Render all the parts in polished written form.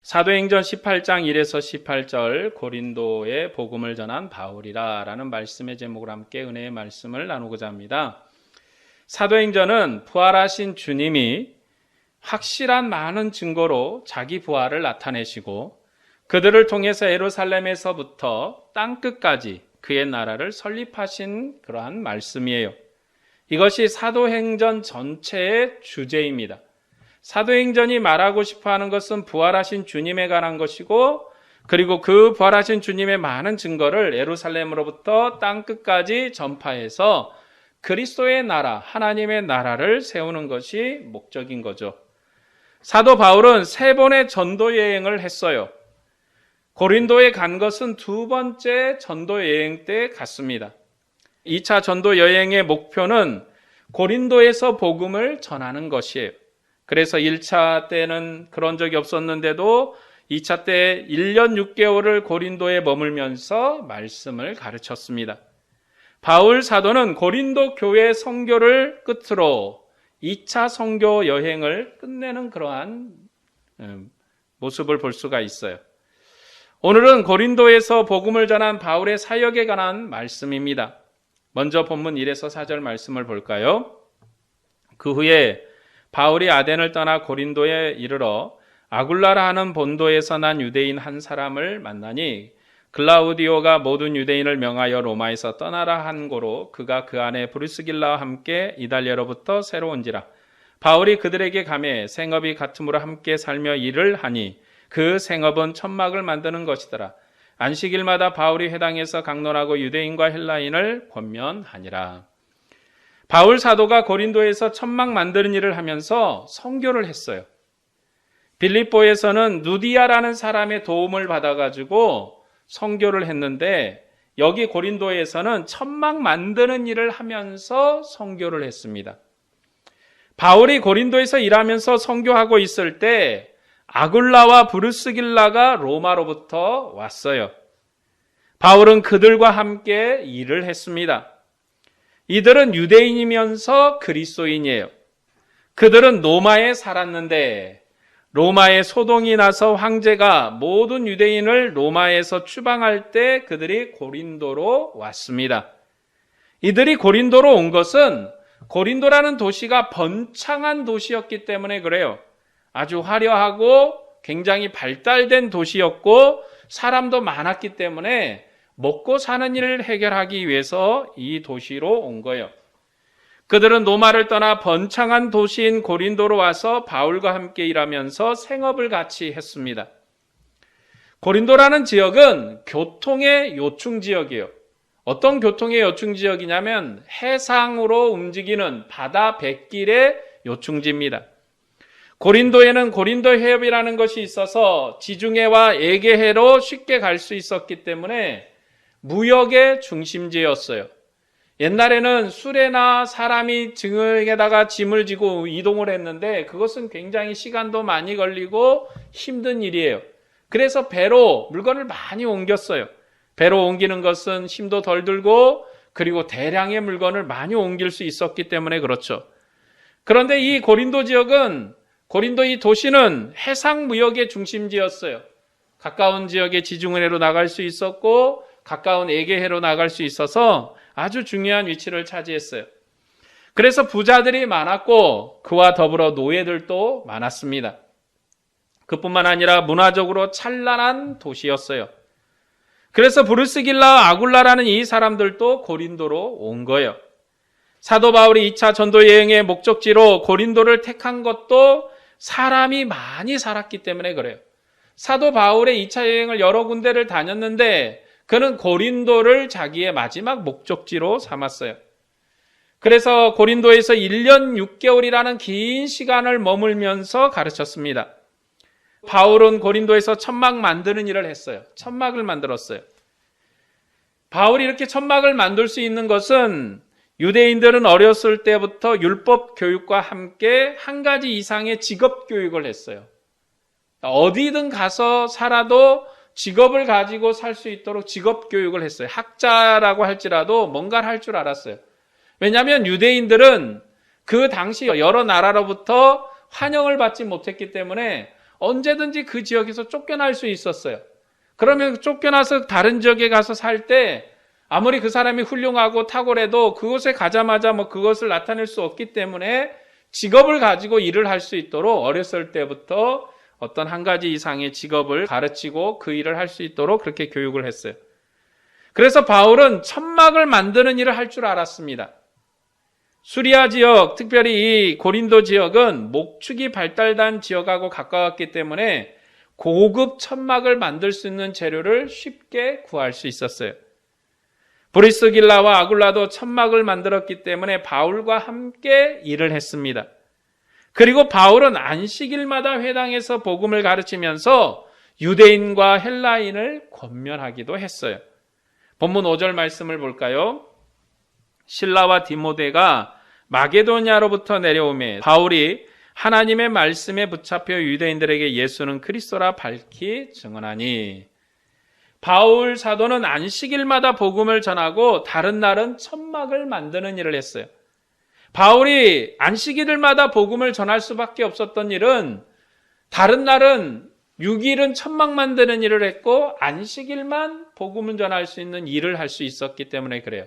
사도행전 18장 1에서 18절 고린도에 복음을 전한 바울이라 라는 말씀의 제목으로 함께 은혜의 말씀을 나누고자 합니다. 사도행전은 부활하신 주님이 확실한 많은 증거로 자기 부활을 나타내시고 그들을 통해서 예루살렘에서부터 땅끝까지 그의 나라를 설립하신 그러한 말씀이에요. 이것이 사도행전 전체의 주제입니다. 사도행전이 말하고 싶어하는 것은 부활하신 주님에 관한 것이고 그리고 그 부활하신 주님의 많은 증거를 예루살렘으로부터 땅끝까지 전파해서 그리스도의 나라, 하나님의 나라를 세우는 것이 목적인 거죠. 사도 바울은 3번의 전도 여행을 했어요. 고린도에 간 것은 2번째 전도 여행 때 갔습니다. 2차 전도 여행의 목표는 고린도에서 복음을 전하는 것이에요. 그래서 1차 때는 그런 적이 없었는데도 2차 때 1년 6개월을 고린도에 머물면서 말씀을 가르쳤습니다. 바울 사도는 고린도 교회 선교를 끝으로 2차 선교 여행을 끝내는 그러한 모습을 볼 수가 있어요. 오늘은 고린도에서 복음을 전한 바울의 사역에 관한 말씀입니다. 먼저 본문 1에서 4절 말씀을 볼까요? 그 후에 바울이 아덴을 떠나 고린도에 이르러 아굴라라 하는 본도에서 난 유대인 한 사람을 만나니 글라우디오가 모든 유대인을 명하여 로마에서 떠나라 한 고로 그가 그 안에 브리스길라와 함께 이달리아로부터 새로 온지라. 바울이 그들에게 가매 생업이 같음으로 함께 살며 일을 하니 그 생업은 천막을 만드는 것이더라. 안식일마다 바울이 회당에서 강론하고 유대인과 헬라인을 권면하니라. 바울 사도가 고린도에서 천막 만드는 일을 하면서 선교를 했어요. 빌립보에서는 누디아라는 사람의 도움을 받아가지고 선교를 했는데 여기 고린도에서는 천막 만드는 일을 하면서 선교를 했습니다. 바울이 고린도에서 일하면서 선교하고 있을 때 아굴라와 브루스길라가 로마로부터 왔어요. 바울은 그들과 함께 일을 했습니다. 이들은 유대인이면서 그리스도인이에요. 그들은 로마에 살았는데 로마에 소동이 나서 황제가 모든 유대인을 로마에서 추방할 때 그들이 고린도로 왔습니다. 이들이 고린도로 온 것은 고린도라는 도시가 번창한 도시였기 때문에 그래요. 아주 화려하고 굉장히 발달된 도시였고 사람도 많았기 때문에 먹고 사는 일을 해결하기 위해서 이 도시로 온 거예요. 그들은 로마를 떠나 번창한 도시인 고린도로 와서 바울과 함께 일하면서 생업을 같이 했습니다. 고린도라는 지역은 교통의 요충 지역이에요. 어떤 교통의 요충 지역이냐면 해상으로 움직이는 바다 뱃길의 요충지입니다. 고린도에는 고린도 해협이라는 것이 있어서 지중해와 에게해로 쉽게 갈 수 있었기 때문에 무역의 중심지였어요. 옛날에는 수레나 사람이 등에다가 짐을 지고 이동을 했는데 그것은 굉장히 시간도 많이 걸리고 힘든 일이에요. 그래서 배로 물건을 많이 옮겼어요. 배로 옮기는 것은 힘도 덜 들고 그리고 대량의 물건을 많이 옮길 수 있었기 때문에 그렇죠. 그런데 이 고린도 지역은 고린도 이 도시는 해상 무역의 중심지였어요. 가까운 지역의 지중해로 나갈 수 있었고 가까운 에게해로 나갈 수 있어서 아주 중요한 위치를 차지했어요. 그래서 부자들이 많았고 그와 더불어 노예들도 많았습니다. 그뿐만 아니라 문화적으로 찬란한 도시였어요. 그래서 브루스길라와 아굴라라는 이 사람들도 고린도로 온 거예요. 사도 바울이 2차 전도 여행의 목적지로 고린도를 택한 것도 사람이 많이 살았기 때문에 그래요. 사도 바울의 2차 여행을 여러 군데를 다녔는데 그는 고린도를 자기의 마지막 목적지로 삼았어요. 그래서 고린도에서 1년 6개월이라는 긴 시간을 머물면서 가르쳤습니다. 바울은 고린도에서 천막 만드는 일을 했어요. 천막을 만들었어요. 바울이 이렇게 천막을 만들 수 있는 것은 유대인들은 어렸을 때부터 율법 교육과 함께 한 가지 이상의 직업 교육을 했어요. 어디든 가서 살아도 직업을 가지고 살 수 있도록 직업 교육을 했어요. 학자라고 할지라도 뭔가를 할 줄 알았어요. 왜냐하면 유대인들은 그 당시 여러 나라로부터 환영을 받지 못했기 때문에 언제든지 그 지역에서 쫓겨날 수 있었어요. 그러면 쫓겨나서 다른 지역에 가서 살 때 아무리 그 사람이 훌륭하고 탁월해도 그곳에 가자마자 그것을 나타낼 수 없기 때문에 직업을 가지고 일을 할 수 있도록 어렸을 때부터 어떤 한 가지 이상의 직업을 가르치고 그 일을 할 수 있도록 그렇게 교육을 했어요. 그래서 바울은 천막을 만드는 일을 할 줄 알았습니다. 수리아 지역, 특별히 이 고린도 지역은 목축이 발달된 지역하고 가까웠기 때문에 고급 천막을 만들 수 있는 재료를 쉽게 구할 수 있었어요. 브리스길라와 아굴라도 천막을 만들었기 때문에 바울과 함께 일을 했습니다. 그리고 바울은 안식일마다 회당에서 복음을 가르치면서 유대인과 헬라인을 권면하기도 했어요. 본문 5절 말씀을 볼까요? 실라와 디모데가 마게도냐로부터 내려오매 바울이 하나님의 말씀에 붙잡혀 유대인들에게 예수는 그리스도라 밝히 증언하니, 바울 사도는 안식일마다 복음을 전하고 다른 날은 천막을 만드는 일을 했어요. 바울이 안식일마다 복음을 전할 수밖에 없었던 일은 다른 날은 6일은 천막 만드는 일을 했고 안식일만 복음을 전할 수 있는 일을 할 수 있었기 때문에 그래요.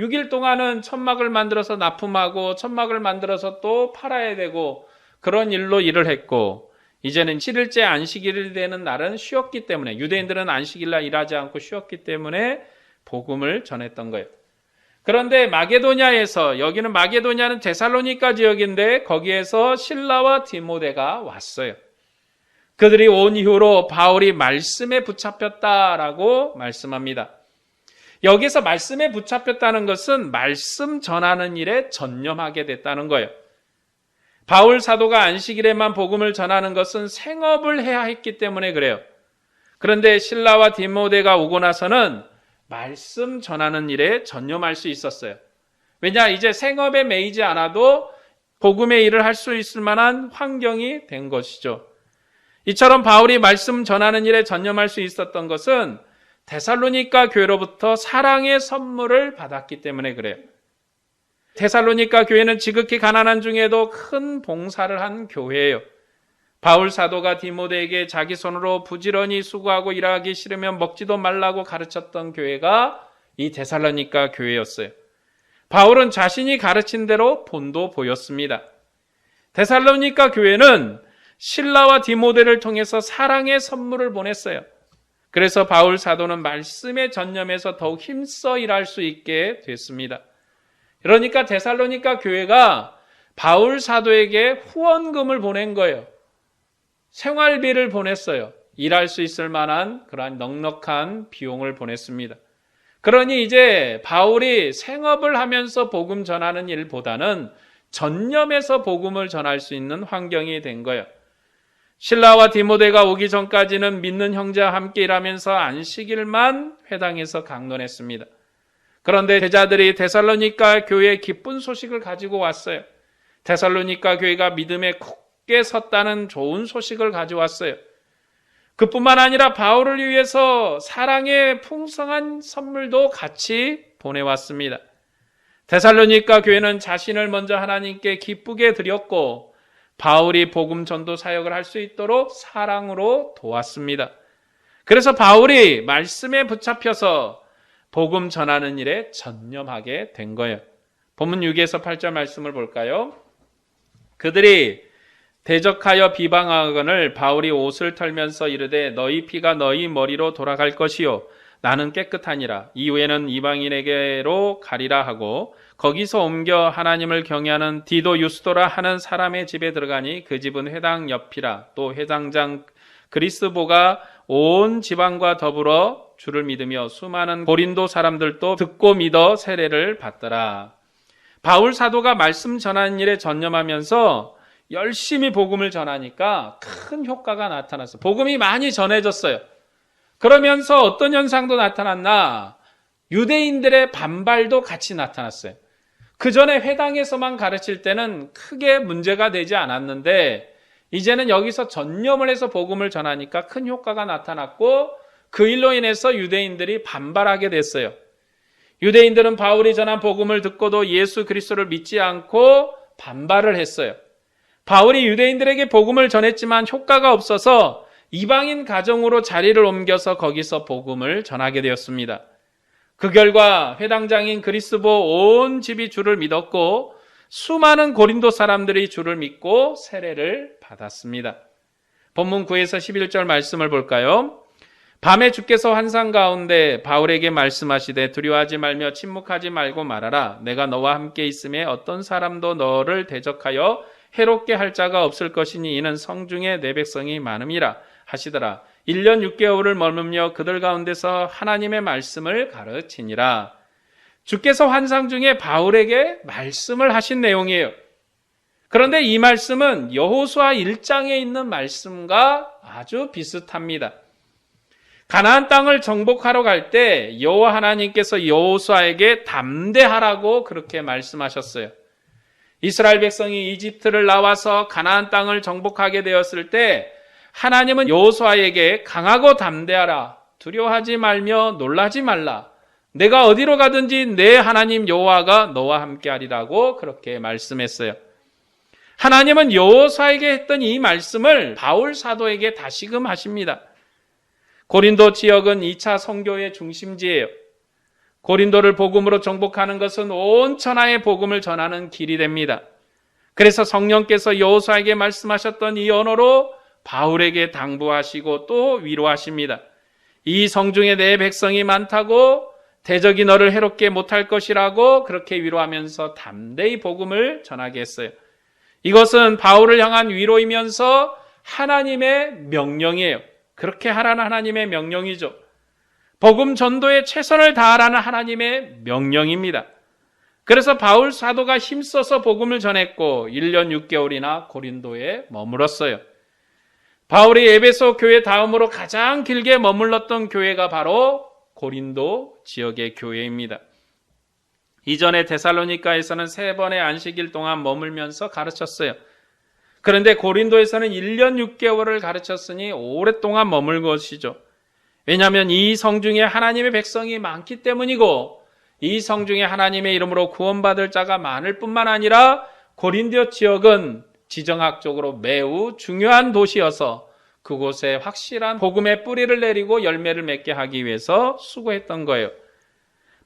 6일 동안은 천막을 만들어서 납품하고 천막을 만들어서 또 팔아야 되고 그런 일로 일을 했고, 이제는 7일째 안식일이 되는 날은 쉬었기 때문에, 유대인들은 안식일날 일하지 않고 쉬었기 때문에 복음을 전했던 거예요. 그런데 마게도냐에서, 여기는 마게도냐는 데살로니가 지역인데 거기에서 실라와 디모데가 왔어요. 그들이 온 이후로 바울이 말씀에 붙잡혔다라고 말씀합니다. 여기서 말씀에 붙잡혔다는 것은 말씀 전하는 일에 전념하게 됐다는 거예요. 바울 사도가 안식일에만 복음을 전하는 것은 생업을 해야 했기 때문에 그래요. 그런데 실라와 디모데가 오고 나서는 말씀 전하는 일에 전념할 수 있었어요. 왜냐, 이제 생업에 매이지 않아도 복음의 일을 할 수 있을 만한 환경이 된 것이죠. 이처럼 바울이 말씀 전하는 일에 전념할 수 있었던 것은 데살로니가 교회로부터 사랑의 선물을 받았기 때문에 그래요. 데살로니가 교회는 지극히 가난한 중에도 큰 봉사를 한 교회예요. 바울 사도가 디모데에게 자기 손으로 부지런히 수고하고 일하기 싫으면 먹지도 말라고 가르쳤던 교회가 이 데살로니가 교회였어요. 바울은 자신이 가르친 대로 본도 보였습니다. 데살로니가 교회는 실라와 디모데를 통해서 사랑의 선물을 보냈어요. 그래서 바울 사도는 말씀에 전념해서 더욱 힘써 일할 수 있게 됐습니다. 그러니까 데살로니가 교회가 바울 사도에게 후원금을 보낸 거예요. 생활비를 보냈어요. 일할 수 있을 만한 그러한 넉넉한 비용을 보냈습니다. 그러니 이제 바울이 생업을 하면서 복음 전하는 일보다는 전념해서 복음을 전할 수 있는 환경이 된 거예요. 실라와 디모데가 오기 전까지는 믿는 형제와 함께 일하면서 안식일만 회당에서 강론했습니다. 그런데 제자들이 데살로니가 교회에 기쁜 소식을 가지고 왔어요. 데살로니가 교회가 믿음에 굳게 섰다는 좋은 소식을 가져왔어요. 그뿐만 아니라 바울을 위해서 사랑의 풍성한 선물도 같이 보내왔습니다. 데살로니가 교회는 자신을 먼저 하나님께 기쁘게 드렸고 바울이 복음 전도 사역을 할 수 있도록 사랑으로 도왔습니다. 그래서 바울이 말씀에 붙잡혀서 복음 전하는 일에 전념하게 된 거예요. 본문 6에서 8절 말씀을 볼까요? 그들이 대적하여 비방하거늘 바울이 옷을 털면서 이르되 너희 피가 너희 머리로 돌아갈 것이요 나는 깨끗하니라. 이후에는 이방인에게로 가리라 하고 거기서 옮겨 하나님을 경외하는 디도 유스도라 하는 사람의 집에 들어가니 그 집은 회당 옆이라. 또 회당장 그리스보가 온 지방과 더불어 주를 믿으며 수많은 고린도 사람들도 듣고 믿어 세례를 받더라. 바울 사도가 말씀 전하는 일에 전념하면서 열심히 복음을 전하니까 큰 효과가 나타났어요. 복음이 많이 전해졌어요. 그러면서 어떤 현상도 나타났나? 유대인들의 반발도 같이 나타났어요. 그 전에 회당에서만 가르칠 때는 크게 문제가 되지 않았는데 이제는 여기서 전념을 해서 복음을 전하니까 큰 효과가 나타났고 그 일로 인해서 유대인들이 반발하게 됐어요. 유대인들은 바울이 전한 복음을 듣고도 예수 그리스도를 믿지 않고 반발을 했어요. 바울이 유대인들에게 복음을 전했지만 효과가 없어서 이방인 가정으로 자리를 옮겨서 거기서 복음을 전하게 되었습니다. 그 결과 회당장인 그리스보 온 집이 주를 믿었고 수많은 고린도 사람들이 주를 믿고 세례를 받았습니다. 본문 9에서 11절 말씀을 볼까요? 밤에 주께서 환상 가운데 바울에게 말씀하시되 두려워하지 말며 침묵하지 말고 말하라. 내가 너와 함께 있음에 어떤 사람도 너를 대적하여 해롭게 할 자가 없을 것이니 이는 성중에 내 백성이 많음이라 하시더라. 1년 6개월을 머물며 그들 가운데서 하나님의 말씀을 가르치니라. 주께서 환상 중에 바울에게 말씀을 하신 내용이에요. 그런데 이 말씀은 여호수아 1장에 있는 말씀과 아주 비슷합니다. 가나안 땅을 정복하러 갈 때 여호와 하나님께서 여호수아에게 담대하라고 그렇게 말씀하셨어요. 이스라엘 백성이 이집트를 나와서 가나안 땅을 정복하게 되었을 때 하나님은 여호수아에게 강하고 담대하라, 두려워하지 말며 놀라지 말라, 내가 어디로 가든지 내 하나님 여호와가 너와 함께하리라고 그렇게 말씀했어요. 하나님은 여호수아에게 했던 이 말씀을 바울 사도에게 다시금 하십니다. 고린도 지역은 2차 선교의 중심지예요. 고린도를 복음으로 정복하는 것은 온 천하의 복음을 전하는 길이 됩니다. 그래서 성령께서 여호수아에게 말씀하셨던 이 언어로 바울에게 당부하시고 또 위로하십니다. 이 성중에 내 백성이 많다고 대적이 너를 해롭게 못할 것이라고 그렇게 위로하면서 담대히 복음을 전하게 했어요. 이것은 바울을 향한 위로이면서 하나님의 명령이에요. 그렇게 하라는 하나님의 명령이죠. 복음 전도에 최선을 다하라는 하나님의 명령입니다. 그래서 바울 사도가 힘써서 복음을 전했고 1년 6개월이나 고린도에 머물렀어요. 바울이 에베소 교회 다음으로 가장 길게 머물렀던 교회가 바로 고린도 지역의 교회입니다. 이전에 데살로니가에서는 3번의 안식일 동안 머물면서 가르쳤어요. 그런데 고린도에서는 1년 6개월을 가르쳤으니 오랫동안 머물 것이죠. 왜냐하면 이 성중에 하나님의 백성이 많기 때문이고 이 성중에 하나님의 이름으로 구원받을 자가 많을 뿐만 아니라 고린도 지역은 지정학적으로 매우 중요한 도시여서 그곳에 확실한 복음의 뿌리를 내리고 열매를 맺게 하기 위해서 수고했던 거예요.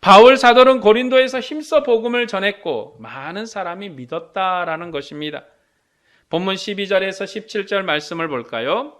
바울 사도는 고린도에서 힘써 복음을 전했고 많은 사람이 믿었다라는 것입니다. 본문 12절에서 17절 말씀을 볼까요?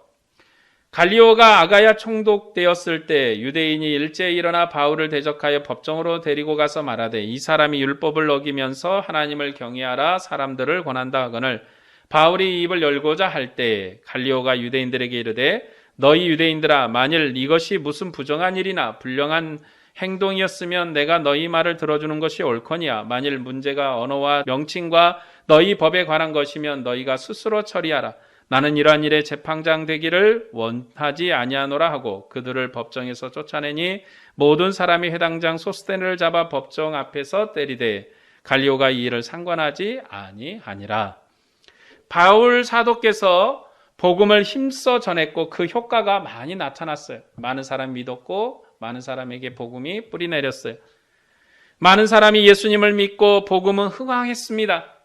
갈리오가 아가야 총독되었을 때 유대인이 일제히 일어나 바울을 대적하여 법정으로 데리고 가서 말하되 이 사람이 율법을 어기면서 하나님을 경외하라 사람들을 권한다 하거늘 바울이 입을 열고자 할 때 갈리오가 유대인들에게 이르되 너희 유대인들아 만일 이것이 무슨 부정한 일이나 불량한 행동이었으면 내가 너희 말을 들어주는 것이 옳거니와 만일 문제가 언어와 명칭과 너희 법에 관한 것이면 너희가 스스로 처리하라. 나는 이러한 일에 재판장 되기를 원하지 아니하노라 하고 그들을 법정에서 쫓아내니 모든 사람이 회당장 소스테네를 잡아 법정 앞에서 때리되 갈리오가 이 일을 상관하지 아니하니라. 바울 사도께서 복음을 힘써 전했고 그 효과가 많이 나타났어요. 많은 사람이 믿었고 많은 사람에게 복음이 뿌리내렸어요. 많은 사람이 예수님을 믿고 복음은 흥황했습니다.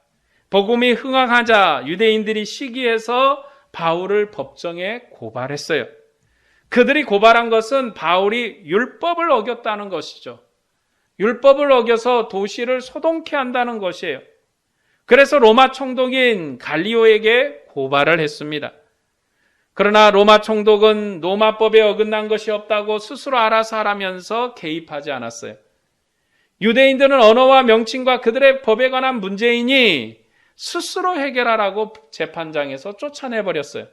복음이 흥황하자 유대인들이 시기해서 바울을 법정에 고발했어요. 그들이 고발한 것은 바울이 율법을 어겼다는 것이죠. 율법을 어겨서 도시를 소동케 한다는 것이에요. 그래서 로마 총독인 갈리오에게 고발을 했습니다. 그러나 로마 총독은 로마법에 어긋난 것이 없다고 스스로 알아서 하라면서 개입하지 않았어요. 유대인들은 언어와 명칭과 그들의 법에 관한 문제이니 스스로 해결하라고 재판장에서 쫓아내버렸어요.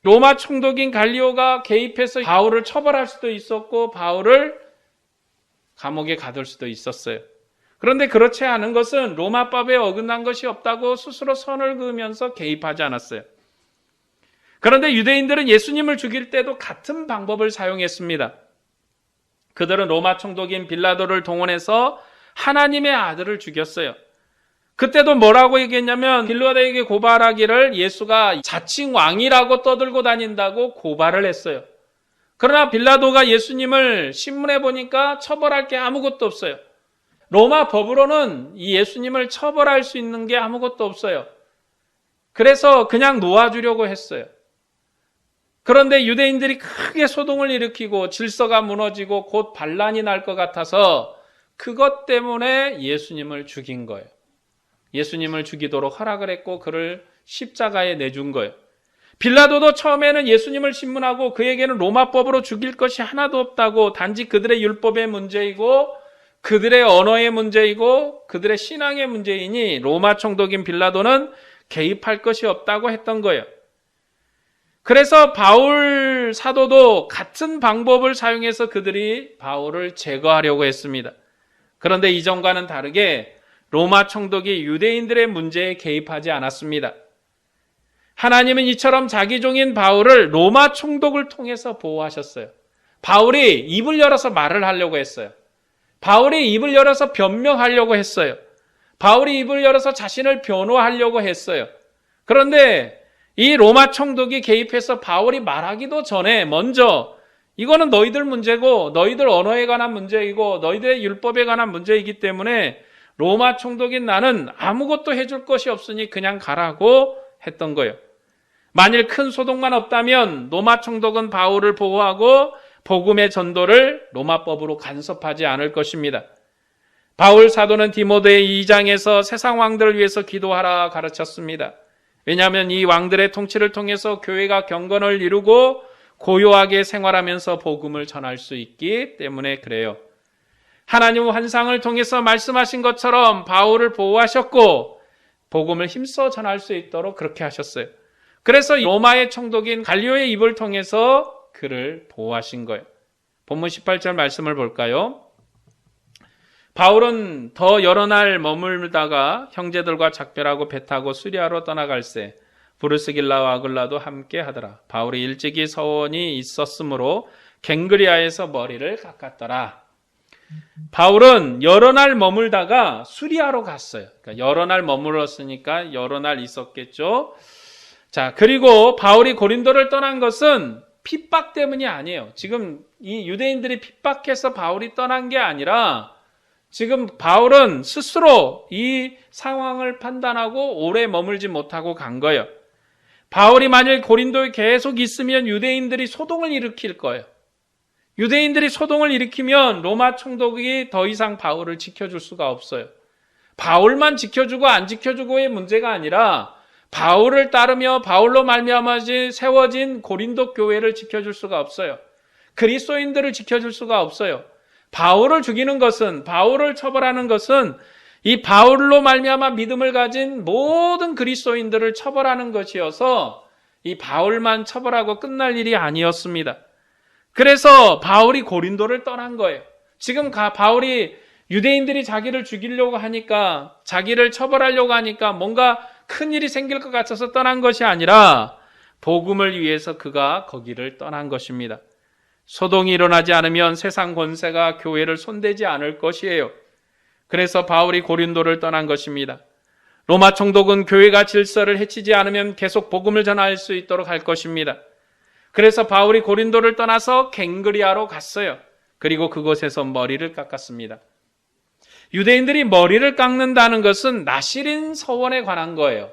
로마 총독인 갈리오가 개입해서 바울을 처벌할 수도 있었고 바울을 감옥에 가둘 수도 있었어요. 그런데 그렇지 않은 것은 로마법에 어긋난 것이 없다고 스스로 선을 그으면서 개입하지 않았어요. 그런데 유대인들은 예수님을 죽일 때도 같은 방법을 사용했습니다. 그들은 로마 총독인 빌라도를 동원해서 하나님의 아들을 죽였어요. 그때도 뭐라고 얘기했냐면 빌라도에게 고발하기를 예수가 자칭 왕이라고 떠들고 다닌다고 고발을 했어요. 그러나 빌라도가 예수님을 신문해 보니까 처벌할 게 아무것도 없어요. 로마 법으로는 이 예수님을 처벌할 수 있는 게 아무것도 없어요. 그래서 그냥 놓아주려고 했어요. 그런데 유대인들이 크게 소동을 일으키고 질서가 무너지고 곧 반란이 날 것 같아서 그것 때문에 예수님을 죽인 거예요. 예수님을 죽이도록 허락을 했고 그를 십자가에 내준 거예요. 빌라도도 처음에는 예수님을 신문하고 그에게는 로마법으로 죽일 것이 하나도 없다고, 단지 그들의 율법의 문제이고 그들의 언어의 문제이고 그들의 신앙의 문제이니 로마 총독인 빌라도는 개입할 것이 없다고 했던 거예요. 그래서 바울 사도도 같은 방법을 사용해서 그들이 바울을 제거하려고 했습니다. 그런데 이전과는 다르게 로마 총독이 유대인들의 문제에 개입하지 않았습니다. 하나님은 이처럼 자기 종인 바울을 로마 총독을 통해서 보호하셨어요. 바울이 입을 열어서 말을 하려고 했어요. 바울이 입을 열어서 변명하려고 했어요. 바울이 입을 열어서 자신을 변호하려고 했어요. 그런데 이 로마 총독이 개입해서 바울이 말하기도 전에 먼저 이거는 너희들 문제고 너희들 언어에 관한 문제이고 너희들의 율법에 관한 문제이기 때문에 로마 총독인 나는 아무것도 해줄 것이 없으니 그냥 가라고 했던 거예요. 만일 큰 소동만 없다면 로마 총독은 바울을 보호하고 복음의 전도를 로마법으로 간섭하지 않을 것입니다. 바울 사도는 디모데 2장에서 세상 왕들을 위해서 기도하라 가르쳤습니다. 왜냐하면 이 왕들의 통치를 통해서 교회가 경건을 이루고 고요하게 생활하면서 복음을 전할 수 있기 때문에 그래요. 하나님은 환상을 통해서 말씀하신 것처럼 바울을 보호하셨고 복음을 힘써 전할 수 있도록 그렇게 하셨어요. 그래서 로마의 총독인 갈리오의 입을 통해서 그를 보호하신 거예요. 본문 18절 말씀을 볼까요? 바울은 더 여러 날 머물다가 형제들과 작별하고 배 타고 수리아로 떠나갈새 브루스길라와 아글라도 함께 하더라. 바울이 일찍이 서원이 있었으므로 갱그리아에서 머리를 깎았더라. 바울은 여러 날 머물다가 수리아로 갔어요. 그러니까 여러 날 머물렀으니까 여러 날 있었겠죠. 자, 그리고 바울이 고린도를 떠난 것은 핍박 때문이 아니에요. 지금 이 유대인들이 핍박해서 바울이 떠난 게 아니라 지금 바울은 스스로 이 상황을 판단하고 오래 머물지 못하고 간 거예요. 바울이 만일 고린도에 계속 있으면 유대인들이 소동을 일으킬 거예요. 유대인들이 소동을 일으키면 로마 총독이 더 이상 바울을 지켜줄 수가 없어요. 바울만 지켜주고 안 지켜주고의 문제가 아니라 바울을 따르며 바울로 말미암아 세워진 고린도 교회를 지켜줄 수가 없어요. 그리스도인들을 지켜줄 수가 없어요. 바울을 죽이는 것은, 바울을 처벌하는 것은 이 바울로 말미암아 믿음을 가진 모든 그리스도인들을 처벌하는 것이어서 이 바울만 처벌하고 끝날 일이 아니었습니다. 그래서 바울이 고린도를 떠난 거예요. 지금 바울이 유대인들이 자기를 죽이려고 하니까, 자기를 처벌하려고 하니까 뭔가 큰 일이 생길 것 같아서 떠난 것이 아니라 복음을 위해서 그가 거기를 떠난 것입니다. 소동이 일어나지 않으면 세상 권세가 교회를 손대지 않을 것이에요. 그래서 바울이 고린도를 떠난 것입니다. 로마 총독은 교회가 질서를 해치지 않으면 계속 복음을 전할 수 있도록 할 것입니다. 그래서 바울이 고린도를 떠나서 갱그리아로 갔어요. 그리고 그곳에서 머리를 깎았습니다. 유대인들이 머리를 깎는다는 것은 나시린 서원에 관한 거예요.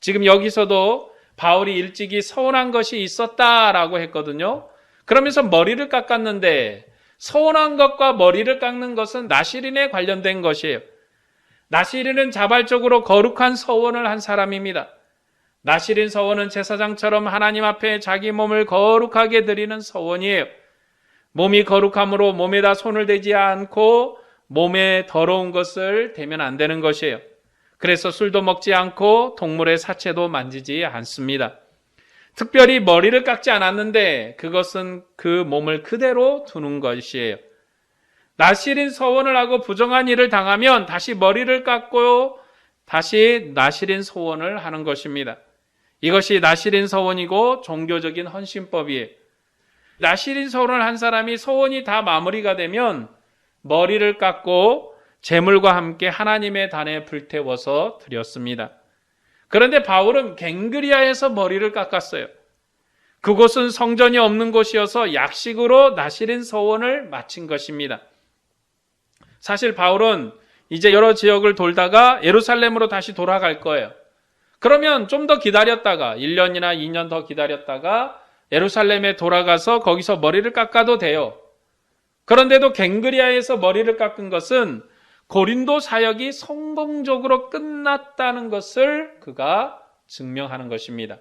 지금 여기서도 바울이 일찍이 서원한 것이 있었다라고 했거든요. 그러면서 머리를 깎았는데 서원한 것과 머리를 깎는 것은 나시린에 관련된 것이에요. 나시린은 자발적으로 거룩한 서원을 한 사람입니다. 나시린 서원은 제사장처럼 하나님 앞에 자기 몸을 거룩하게 드리는 서원이에요. 몸이 거룩함으로 몸에다 손을 대지 않고 몸에 더러운 것을 대면 안 되는 것이에요. 그래서 술도 먹지 않고 동물의 사체도 만지지 않습니다. 특별히 머리를 깎지 않았는데 그것은 그 몸을 그대로 두는 것이에요. 나시린 서원을 하고 부정한 일을 당하면 다시 머리를 깎고 다시 나시린 서원을 하는 것입니다. 이것이 나시린 서원이고 종교적인 헌신법이에요. 나시린 서원을 한 사람이 서원이 다 마무리가 되면 머리를 깎고 제물과 함께 하나님의 단에 불태워서 드렸습니다. 그런데 바울은 갱그리아에서 머리를 깎았어요. 그곳은 성전이 없는 곳이어서 약식으로 나시린 서원을 마친 것입니다. 사실 바울은 이제 여러 지역을 돌다가 예루살렘으로 다시 돌아갈 거예요. 그러면 좀 더 기다렸다가 1년이나 2년 더 기다렸다가 예루살렘에 돌아가서 거기서 머리를 깎아도 돼요. 그런데도 갱그리아에서 머리를 깎은 것은 고린도 사역이 성공적으로 끝났다는 것을 그가 증명하는 것입니다.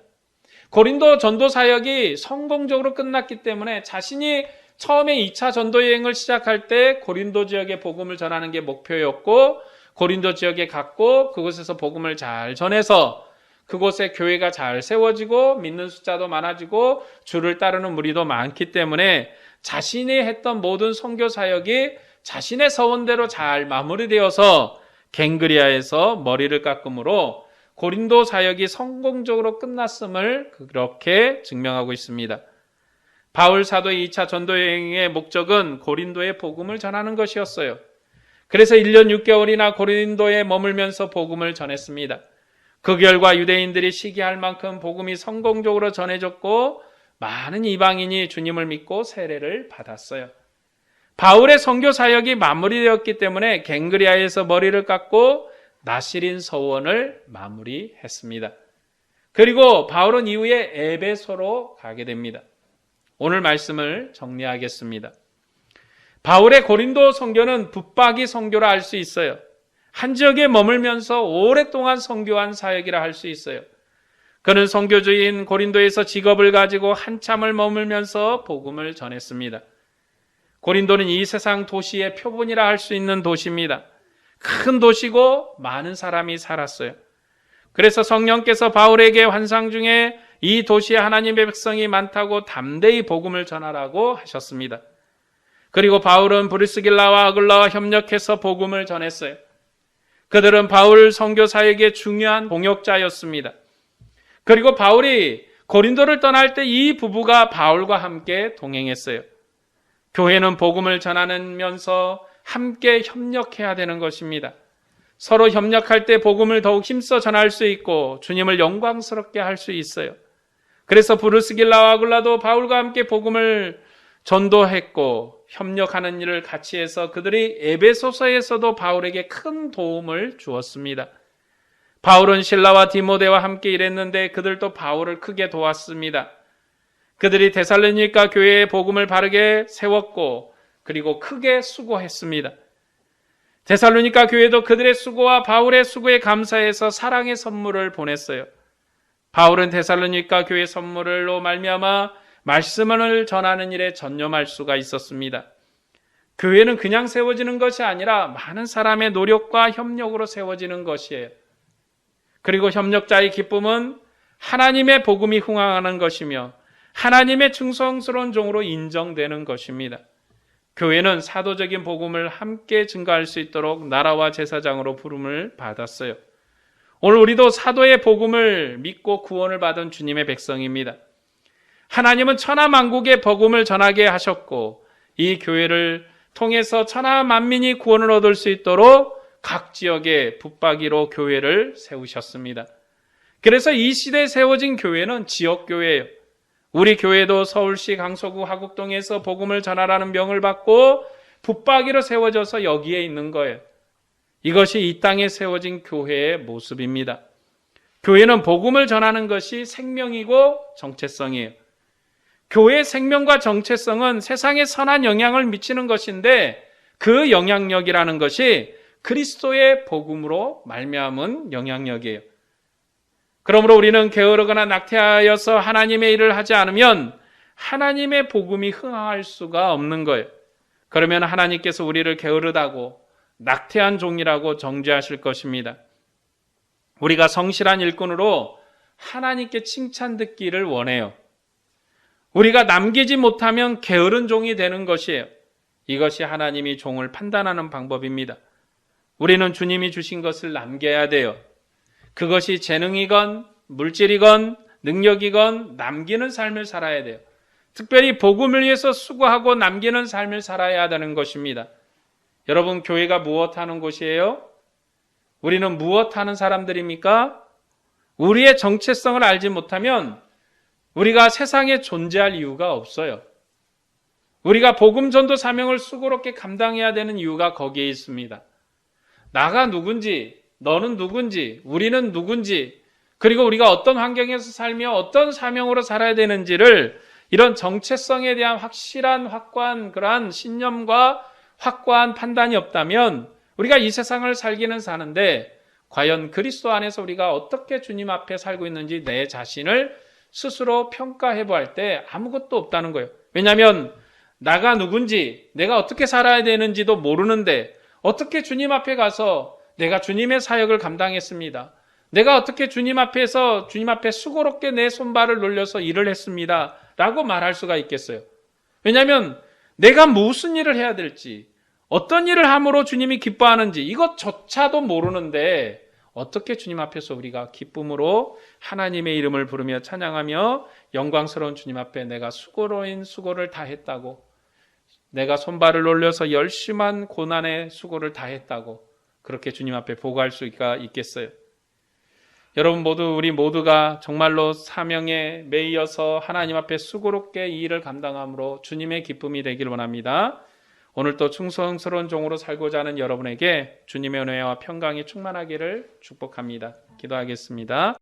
고린도 전도 사역이 성공적으로 끝났기 때문에 자신이 처음에 2차 전도 여행을 시작할 때 고린도 지역에 복음을 전하는 게 목표였고, 고린도 지역에 갔고 그곳에서 복음을 잘 전해서 그곳에 교회가 잘 세워지고 믿는 숫자도 많아지고 주를 따르는 무리도 많기 때문에 자신이 했던 모든 선교 사역이 자신의 서원대로 잘 마무리되어서 갱그리아에서 머리를 깎음으로 고린도 사역이 성공적으로 끝났음을 그렇게 증명하고 있습니다. 바울 사도의 2차 전도 여행의 목적은 고린도에 복음을 전하는 것이었어요. 그래서 1년 6개월이나 고린도에 머물면서 복음을 전했습니다. 그 결과 유대인들이 시기할 만큼 복음이 성공적으로 전해졌고 많은 이방인이 주님을 믿고 세례를 받았어요. 바울의 선교 사역이 마무리되었기 때문에 갱그리아에서 머리를 깎고 나시린 서원을 마무리했습니다. 그리고 바울은 이후에 에베소로 가게 됩니다. 오늘 말씀을 정리하겠습니다. 바울의 고린도 선교는 붙박이 선교라 할 수 있어요. 한 지역에 머물면서 오랫동안 선교한 사역이라 할 수 있어요. 그는 선교주인 고린도에서 직업을 가지고 한참을 머물면서 복음을 전했습니다. 고린도는 이 세상 도시의 표본이라 할 수 있는 도시입니다. 큰 도시고 많은 사람이 살았어요. 그래서 성령께서 바울에게 환상 중에 이 도시에 하나님의 백성이 많다고 담대히 복음을 전하라고 하셨습니다. 그리고 바울은 브리스길라와 아굴라와 협력해서 복음을 전했어요. 그들은 바울 선교 사역의 중요한 동역자였습니다. 그리고 바울이 고린도를 떠날 때 이 부부가 바울과 함께 동행했어요. 교회는 복음을 전하면서 함께 협력해야 되는 것입니다. 서로 협력할 때 복음을 더욱 힘써 전할 수 있고 주님을 영광스럽게 할 수 있어요. 그래서 브리스길라와 아굴라도 바울과 함께 복음을 전도했고 협력하는 일을 같이 해서 그들이 에베소서에서도 바울에게 큰 도움을 주었습니다. 바울은 실라와 디모데와 함께 일했는데 그들도 바울을 크게 도왔습니다. 그들이 데살로니가 교회에 복음을 바르게 세웠고 그리고 크게 수고했습니다. 데살로니가 교회도 그들의 수고와 바울의 수고에 감사해서 사랑의 선물을 보냈어요. 바울은 데살로니가 교회 선물로 말미암아 말씀을 전하는 일에 전념할 수가 있었습니다. 교회는 그냥 세워지는 것이 아니라 많은 사람의 노력과 협력으로 세워지는 것이에요. 그리고 협력자의 기쁨은 하나님의 복음이 흥황하는 것이며 하나님의 충성스러운 종으로 인정되는 것입니다. 교회는 사도적인 복음을 함께 증거할 수 있도록 나라와 제사장으로 부름을 받았어요. 오늘 우리도 사도의 복음을 믿고 구원을 받은 주님의 백성입니다. 하나님은 천하만국에 복음을 전하게 하셨고 이 교회를 통해서 천하만민이 구원을 얻을 수 있도록 각 지역에 붙박이로 교회를 세우셨습니다. 그래서 이 시대에 세워진 교회는 지역교회예요. 우리 교회도 서울시 강서구 화곡동에서 복음을 전하라는 명을 받고 붙박이로 세워져서 여기에 있는 거예요. 이것이 이 땅에 세워진 교회의 모습입니다. 교회는 복음을 전하는 것이 생명이고 정체성이에요. 교회의 생명과 정체성은 세상에 선한 영향을 미치는 것인데 그 영향력이라는 것이 그리스도의 복음으로 말미암은 영향력이에요. 그러므로 우리는 게으르거나 낙태하여서 하나님의 일을 하지 않으면 하나님의 복음이 흥황할 수가 없는 거예요. 그러면 하나님께서 우리를 게으르다고 낙태한 종이라고 정죄하실 것입니다. 우리가 성실한 일꾼으로 하나님께 칭찬 듣기를 원해요. 우리가 남기지 못하면 게으른 종이 되는 것이에요. 이것이 하나님이 종을 판단하는 방법입니다. 우리는 주님이 주신 것을 남겨야 돼요. 그것이 재능이건 물질이건 능력이건 남기는 삶을 살아야 돼요. 특별히 복음을 위해서 수고하고 남기는 삶을 살아야 하는 것입니다. 여러분, 교회가 무엇하는 곳이에요? 우리는 무엇하는 사람들입니까? 우리의 정체성을 알지 못하면 우리가 세상에 존재할 이유가 없어요. 우리가 복음 전도 사명을 수고롭게 감당해야 되는 이유가 거기에 있습니다. 나가 누군지, 너는 누군지, 우리는 누군지 그리고 우리가 어떤 환경에서 살며 어떤 사명으로 살아야 되는지를 이런 정체성에 대한 확실한 확고한 그러한 신념과 확고한 판단이 없다면 우리가 이 세상을 살기는 사는데 과연 그리스도 안에서 우리가 어떻게 주님 앞에 살고 있는지 내 자신을 스스로 평가해 보할 때 아무것도 없다는 거예요. 왜냐하면 나가 누군지 내가 어떻게 살아야 되는지도 모르는데 어떻게 주님 앞에 가서 내가 주님의 사역을 감당했습니다. 내가 어떻게 주님 앞에 수고롭게 내 손발을 놀려서 일을 했습니다. 라고 말할 수가 있겠어요. 왜냐하면 내가 무슨 일을 해야 될지, 어떤 일을 함으로 주님이 기뻐하는지 이것조차도 모르는데 어떻게 주님 앞에서 우리가 기쁨으로 하나님의 이름을 부르며 찬양하며 영광스러운 주님 앞에 내가 수고로인 수고를 다했다고, 내가 손발을 올려서 열심한 고난의 수고를 다했다고 그렇게 주님 앞에 보고할 수가 있겠어요. 여러분 우리 모두가 정말로 사명에 매이어서 하나님 앞에 수고롭게 이 일을 감당함으로 주님의 기쁨이 되길 원합니다. 오늘도 충성스러운 종으로 살고자 하는 여러분에게 주님의 은혜와 평강이 충만하기를 축복합니다. 기도하겠습니다.